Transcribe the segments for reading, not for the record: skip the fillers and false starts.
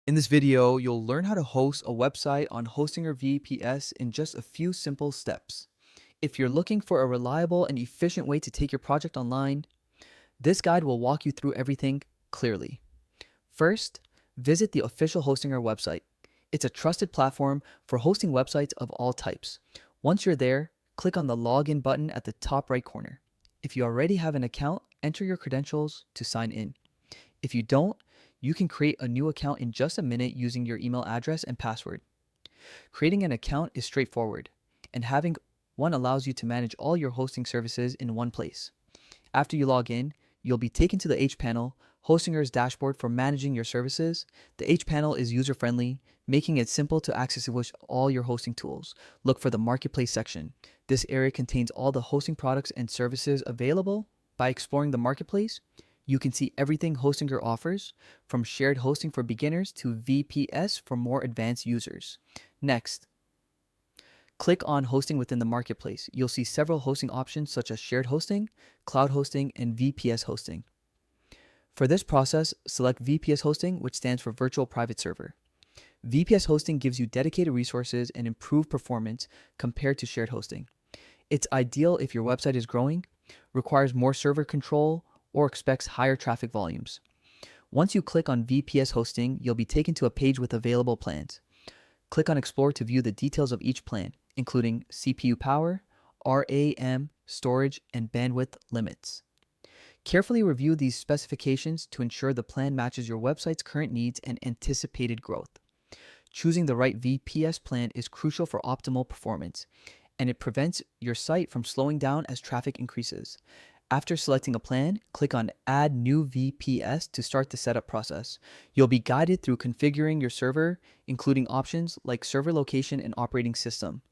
In this video, you'll learn how to host a website on Hostinger VPS in just a few simple steps. If you're looking for a reliable and efficient way to take your project online, this guide will walk you through everything clearly. First, visit the official Hostinger website. It's a trusted platform for hosting websites of all types. Once you're there, click on the login button at the top right corner. If you already have an account, enter your credentials to sign in. If you don't, you can create a new account in just a minute using your email address and password. Creating an account is straightforward, and having one allows you to manage all your hosting services in one place. After you log in, you'll be taken to the H panel, Hostinger's dashboard for managing your services. The H panel is user-friendly, making it simple to access with all your hosting tools. Look for the Marketplace section. This area contains all the hosting products and services available. By exploring the Marketplace, you can see everything Hostinger offers, from shared hosting for beginners to VPS for more advanced users. Next, click on Hosting within the Marketplace. You'll see several hosting options such as shared hosting, cloud hosting, and VPS hosting. For this process, select VPS hosting, which stands for Virtual Private Server. VPS hosting gives you dedicated resources and improved performance compared to shared hosting. It's ideal if your website is growing, requires more server control, or expects higher traffic volumes. Once you click on VPS hosting, you'll be taken to a page with available plans. Click on Explore to view the details of each plan, including CPU power, RAM, storage, and bandwidth limits. Carefully review these specifications to ensure the plan matches your website's current needs and anticipated growth. Choosing the right VPS plan is crucial for optimal performance, and it prevents your site from slowing down as traffic increases. After selecting a plan, click on Add New VPS to start the setup process. You'll be guided through configuring your server, including options like server location and operating system.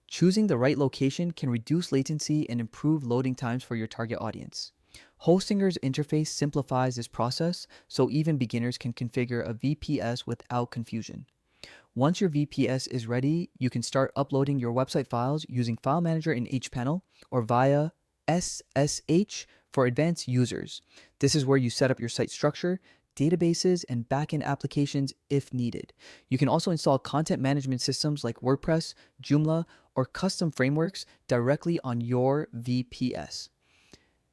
Choosing the right location can reduce latency and improve loading times for your target audience. Hostinger's interface simplifies this process so even beginners can configure a VPS without confusion. Once your VPS is ready, you can start uploading your website files using File Manager in HPanel or via SSH for advanced users. This is where you set up your site structure, databases, and backend applications if needed. You can also install content management systems like WordPress, Joomla, or custom frameworks directly on your VPS.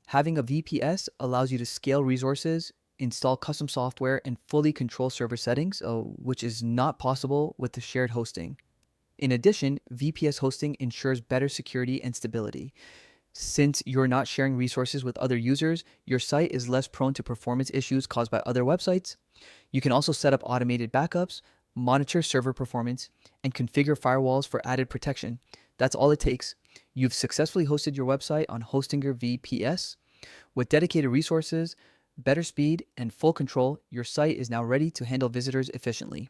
Having a VPS allows you to scale resources, install custom software, and fully control server settings, which is not possible with the shared hosting. In addition, VPS hosting ensures better security and stability. Since you're not sharing resources with other users, your site is less prone to performance issues caused by other websites. You can also set up automated backups, monitor server performance, and configure firewalls for added protection. That's all it takes. You've successfully hosted your website on Hostinger VPS. With dedicated resources, better speed, and full control, your site is now ready to handle visitors efficiently.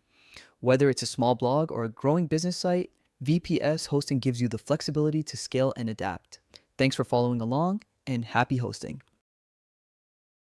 Whether it's a small blog or a growing business site, VPS hosting gives you the flexibility to scale and adapt. Thanks for following along, and happy hosting.